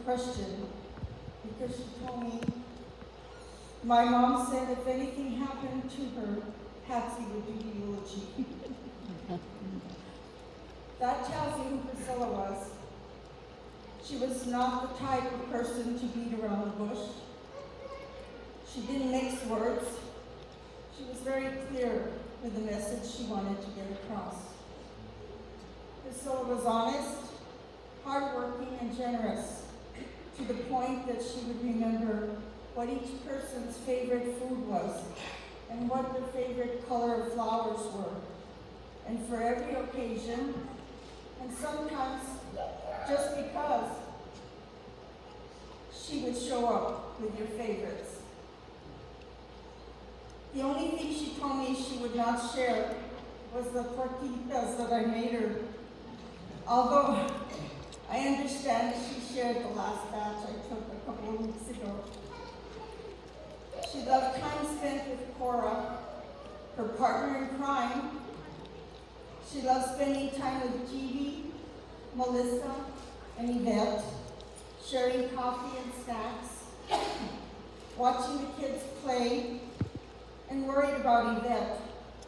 Question, because she told me, my mom said if anything happened to her, Patsy would do the eulogy. That tells you who Priscilla was. She was not the type of person to beat around the bush. She didn't mix words. She was very clear with the message she wanted to get across. Priscilla was honest, hardworking, and generous, to the point that she would remember what each person's favorite food was and what their favorite color of flowers were. And for every occasion, and sometimes just because, she would show up with your favorites. The only thing she told me she would not share was the tortillas that I made her. Although I understand she shared the last batch I took a couple of weeks ago. She loved time spent with Cora, her partner in crime. She loved spending time with Jeevee, Melissa, and Yvette, sharing coffee and snacks, watching the kids play, and worried about Yvette,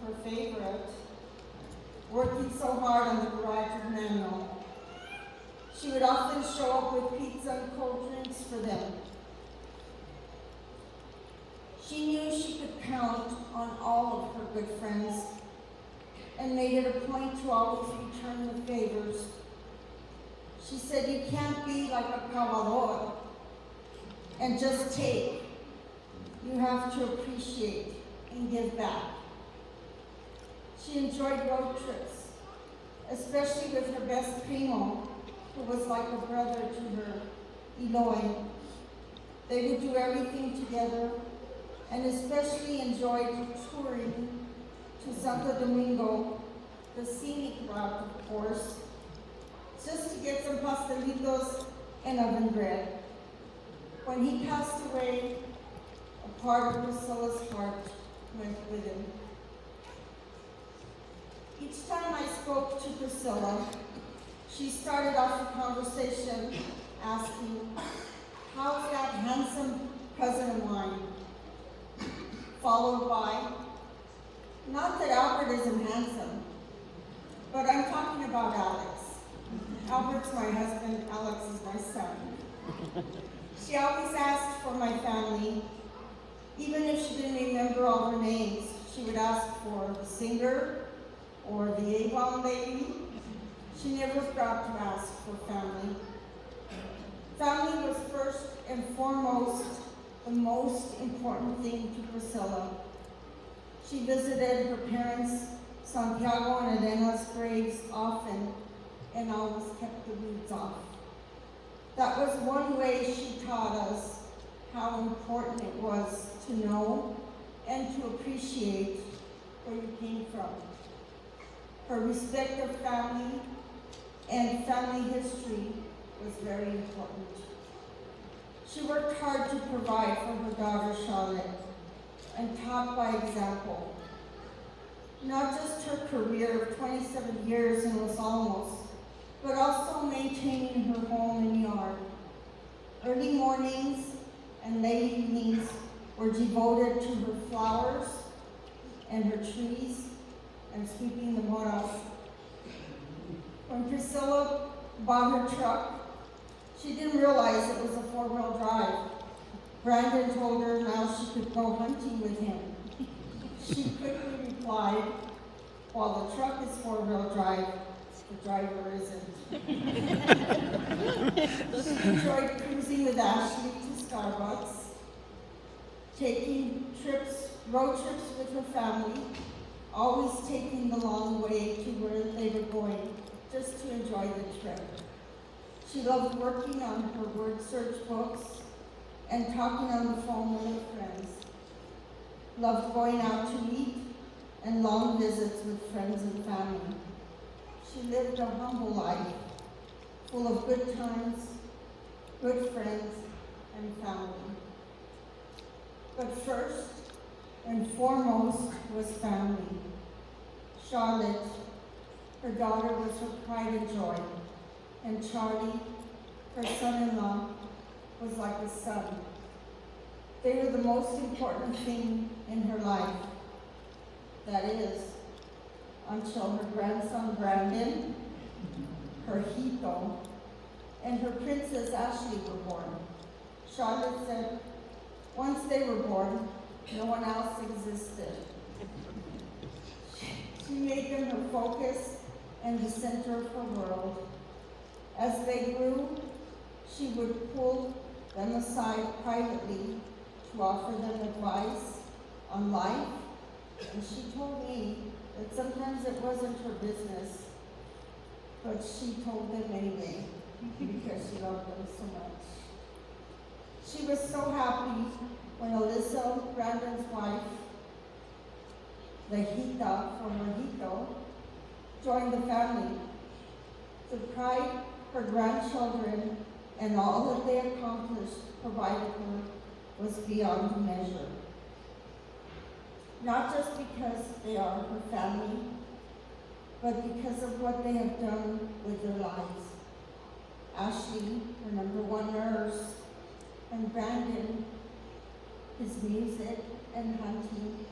her favorite, working so hard on the garage of Manuel. She would often show up with pizza and cold drinks for them. She knew she could count on all of her good friends and made it a point to always return the favors. She said, you can't be like a cavador and just take. You have to appreciate and give back. She enjoyed road trips, especially with her best primo, who was like a brother to her, Eloy. They would do everything together, and especially enjoyed touring to Santo Domingo, the scenic route, of course, just to get some pastelitos and oven bread. When he passed away, a part of Priscilla's heart went with him. Each time I spoke to Priscilla, she started off the conversation asking, "How's that handsome cousin of mine?" Followed by, "Not that Albert isn't handsome, but I'm talking about Alex. Albert's my husband, Alex is my son." She always asked for my family. Even if she didn't remember all their names, she would ask for the singer or the Avon lady. She never forgot to ask for family. Family was first and foremost the most important thing to Priscilla. She visited her parents, Santiago and Elena's graves often, and always kept the weeds off. That was one way she taught us how important it was to know and to appreciate where you came from. Her respect of family and family history was very important. She worked hard to provide for her daughter Charlotte and taught by example. Not just her career of 27 years in Los Alamos, but also maintaining her home and yard. Early mornings and late evenings were devoted to her flowers and her trees and sweeping the mud off. When Priscilla bought her truck, she didn't realize it was a 4-wheel drive. Brandon told her now she could go hunting with him. She quickly replied, "While the truck is 4-wheel drive, the driver isn't." She enjoyed cruising with Ashley to Starbucks, taking road trips with her family, always taking the long way to where they were going, just to enjoy the trip. She loved working on her word search books and talking on the phone with her friends. Loved going out to eat and long visits with friends and family. She lived a humble life, full of good times, good friends, and family. But first and foremost was family. Charlotte, her daughter, was her pride and joy, and Charlie, her son-in-law, was like a son. They were the most important thing in her life. That is, until her grandson Brandon, her Hito, and her princess Ashley were born. Charlotte said, once they were born, no one else existed. She made them her focus and the center of her world. As they grew, she would pull them aside privately to offer them advice on life, and she told me that sometimes it wasn't her business, but she told them anyway because she loved them so much. She was so happy when Alyssa, Brandon's wife, the Hita from Mojito, joined the family. The pride her grandchildren and all that they accomplished provided her was beyond measure. Not just because they are her family, but because of what they have done with their lives. Ashley, her #1 nurse, and Brandon, his music and hunting,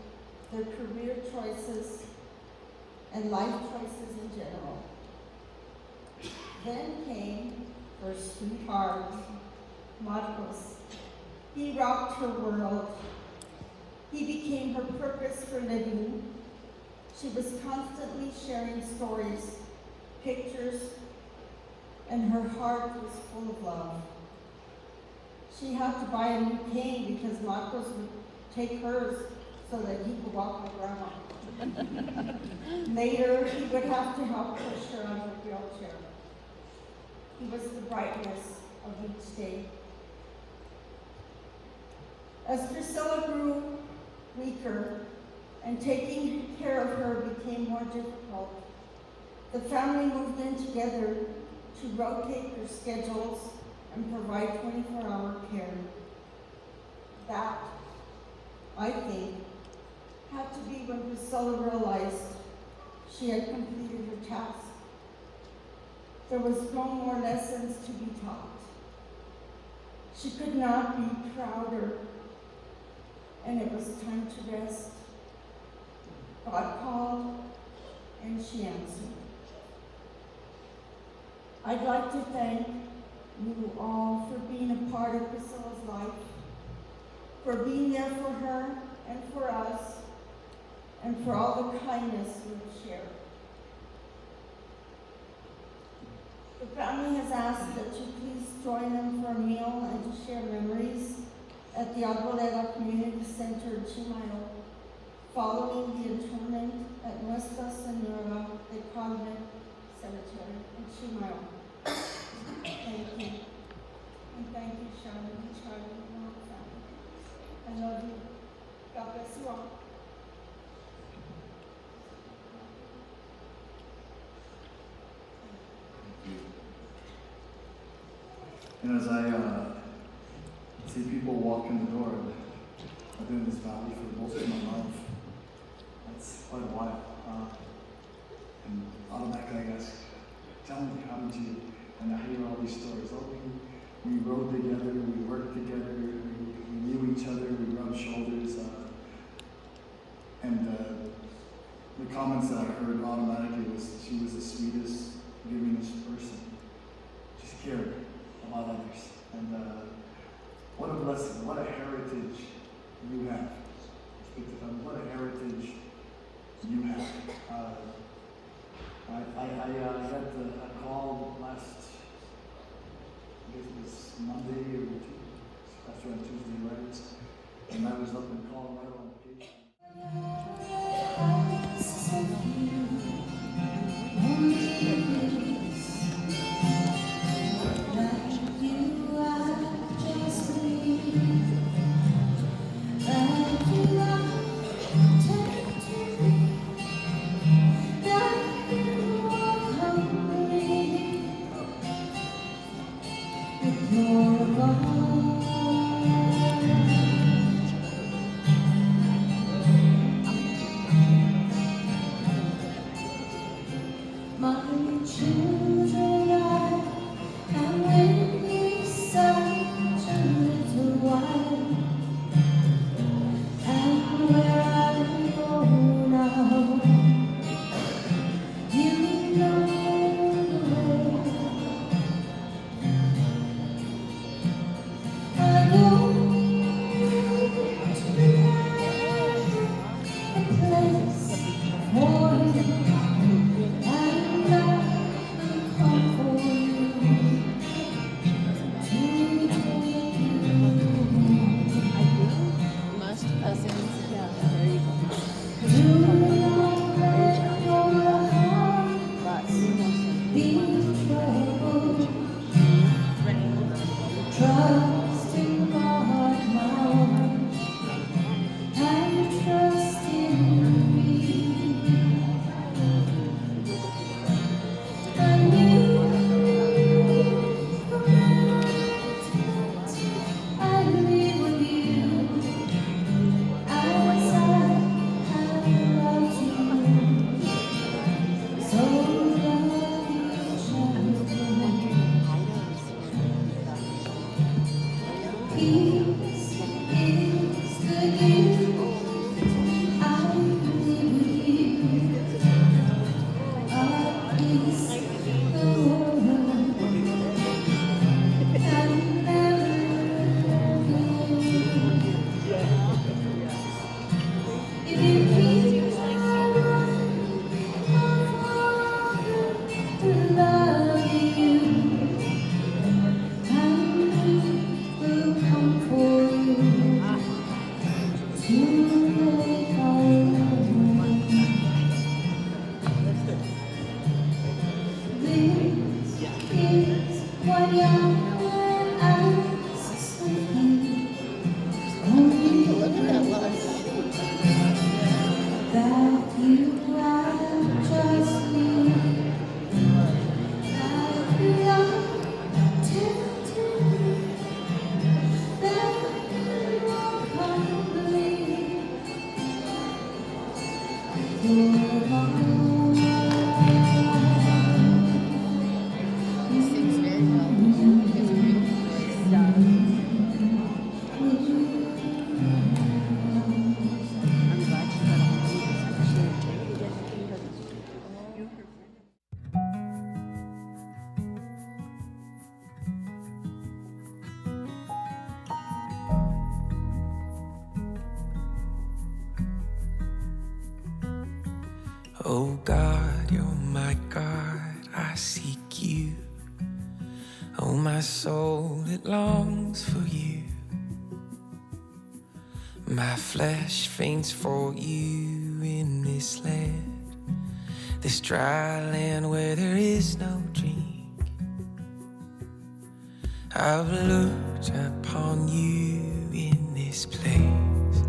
their career choices, and life choices in general. Then came her sweetheart, Marcos. He rocked her world. He became her purpose for living. She was constantly sharing stories, pictures, and her heart was full of love. She had to buy a new cane because Marcos would take hers so that he could walk the ground. Later, he would have to help push her on her wheelchair. He was the brightness of each day. As Priscilla grew weaker, and taking care of her became more difficult. The family moved in together to rotate their schedules and provide 24-hour care. That, I think, had to be when Priscilla realized she had completed her task. There was no more lessons to be taught. She could not be prouder, and it was time to rest. God called, and she answered. I'd like to thank you all for being a part of Priscilla's life, for being there for her and for us, and for all the kindness you've shared. The family has asked that you please join them for a meal and to share memories at the Arboleda Community Center in Chimayo, following the interment at Nuestra Senora de Carmen Cemetery in Chimayo. Thank you. And thank you, Sharon and Charlie and all the family. I love you. God bless you all. And as I see people walk in the door, I've been in this valley for most of my life. That's quite a while. And automatically I ask, tell me how did you, and I hear all these stories. Oh, we rode together, we worked together, we knew each other, we rubbed shoulders. And the comments that I heard automatically was she was the sweetest, givingest person. Just cared about others. And what a blessing, what a heritage you have. Speak to them, what a heritage you have. I got a call last, I guess it was Monday or after on Tuesday, right? And I was up in Colorado on vacation. Oh God, you're my God, I seek you. Oh, my soul, it longs for you. My flesh faints for you in this land, this dry land where there is no drink. I've looked upon you in this place,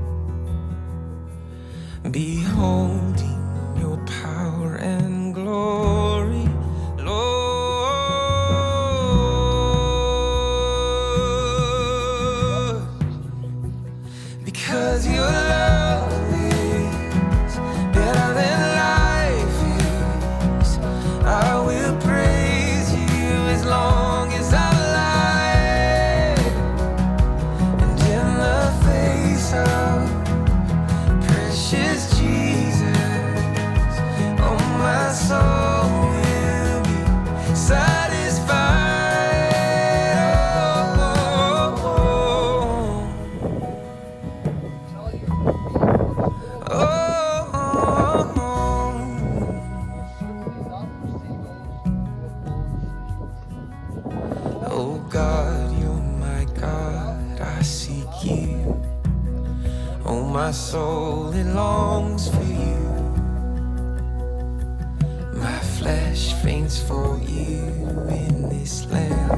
beholding your power and glory, Lord, because your love is better than life is. I will praise you as long as I'm alive, and in the face of precious Jesus, oh, my soul will be satisfied. Oh God, you're my God, I seek you. Oh, my soul, it longs for you. My flesh faints for you in this land,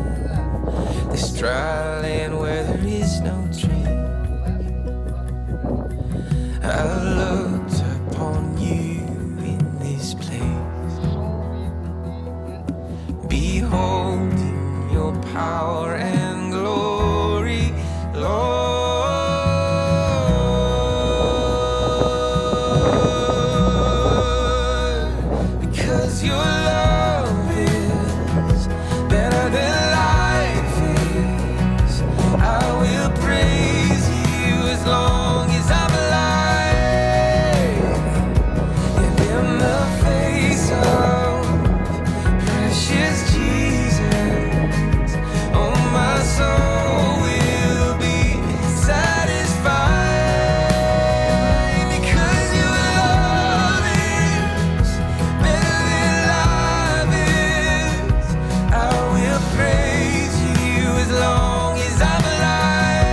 this dry land where there is no drink. I looked upon you in this place, beholding your power and glory, Lord, because your love is better than life is. I will praise you as long as I'm alive, and in the face of precious Jesus, oh, my soul will be satisfied, because your love is better than life is. I will praise you as long as I'm alive,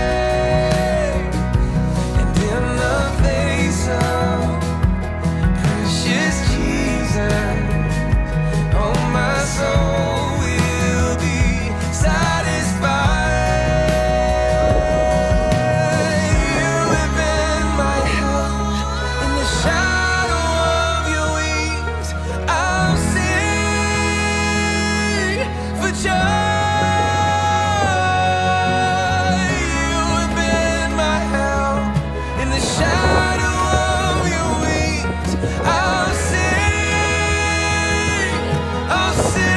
and in the face of precious Jesus, oh, my soul will be satisfied. You have been my help in the shadow of your wings. I'll sing for joy. You have been my help in the shadow of your wings. I'll sing, I'll sing,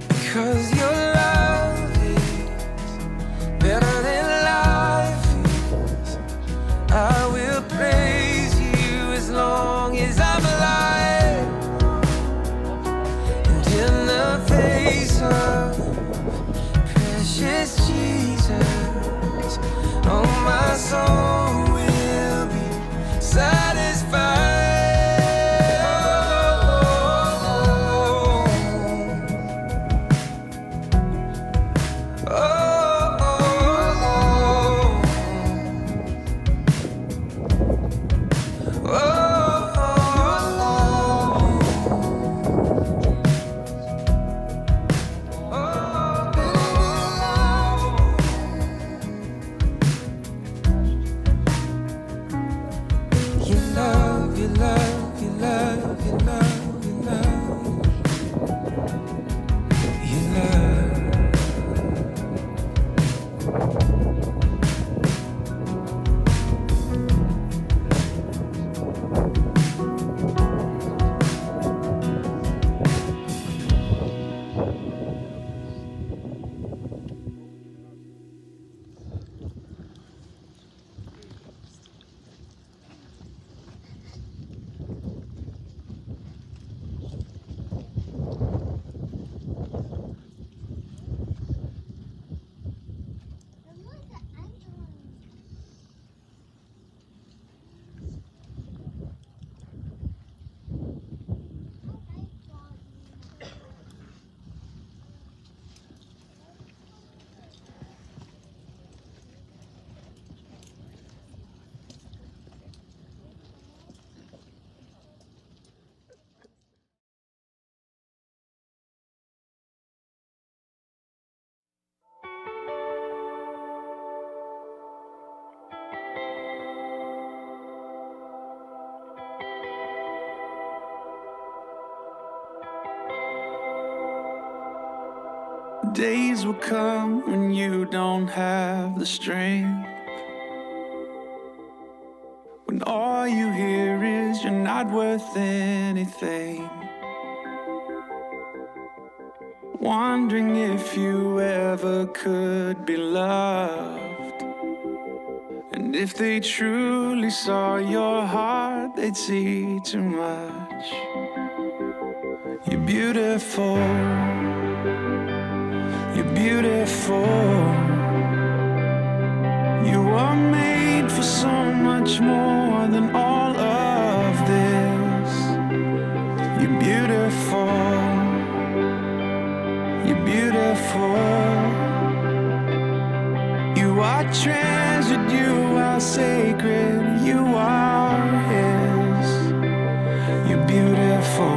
because your love is better than life is. I will praise you as long as I'm alive, and in the face of precious Jesus, oh, my soul will be satisfied. days will come when you don't have the strength, when all you hear is you're not worth anything, wondering if you ever could be loved. And if they truly saw your heart, they'd see too much. You're beautiful, you're beautiful. You are made for so much more than all of this. You're beautiful, you're beautiful. You are treasured, you are sacred, you are His. You're beautiful.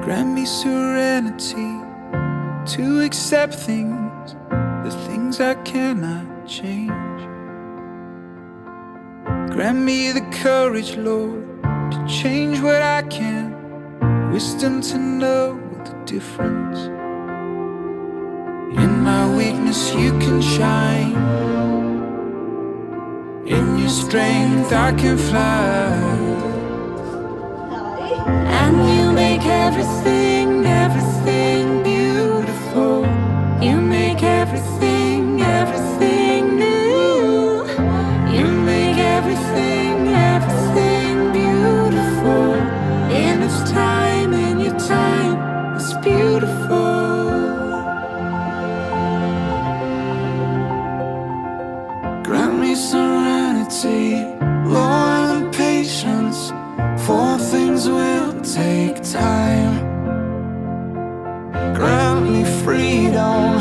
Grant me serenity to accept things, the things I cannot change. Grant me the courage, Lord, to change what I can, wisdom to know the difference. In my weakness you can shine, in your strength I can fly. And you make everything, everything beautiful. You make everything, everything new. You make everything, everything beautiful. In its time, in your beautiful. Grant me serenity, Lord, and patience, for things will take time. Grant me freedom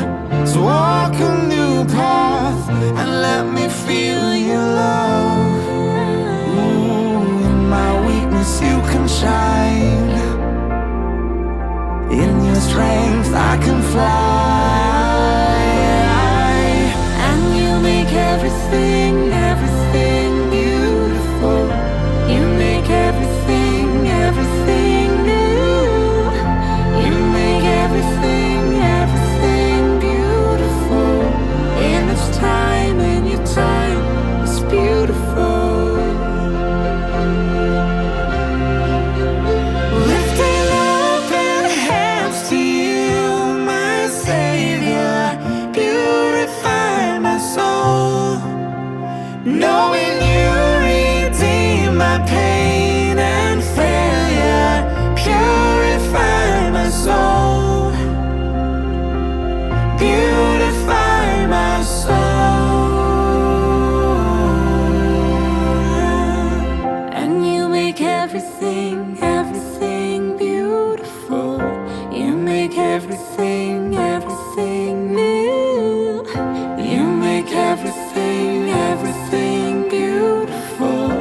to walk a new path, and let me feel your love. Ooh, in my weakness you can shine. In your strength I can fly. And you make everything, everything beautiful. You make everything, everything new. You make everything, everything beautiful. In its time, in your time, it's beautiful. Lifting open hands to you, my Savior, purify my soul. Knowing you redeem my pain and failure, purify my soul. Beautify my soul. And you make everything, everything beautiful. You make everything, everything new. You make everything, everything beautiful.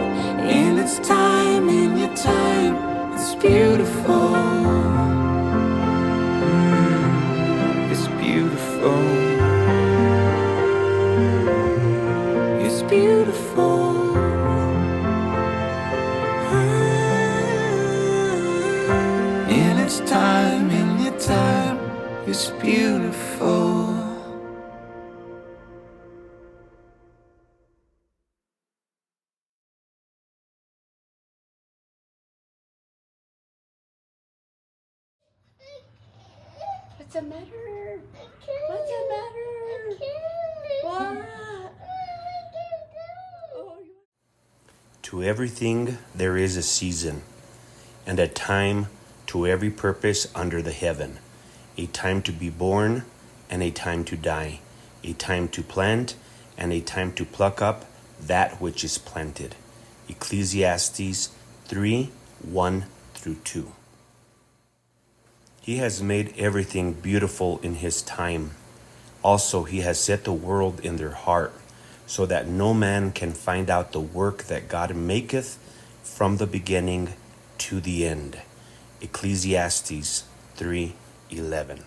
In its time, in your time, it's beautiful. It's beautiful. It's beautiful. In its time, in your time, it's beautiful. What's the matter? What's the matter? What? Oh, To everything there is a season, and a time to every purpose under the heaven, a time to be born and a time to die, a time to plant and a time to pluck up that which is planted. Ecclesiastes 3:1-2. He has made everything beautiful in his time. Also, he has set the world in their heart, so that no man can find out the work that God maketh from the beginning to the end. Ecclesiastes 3:11.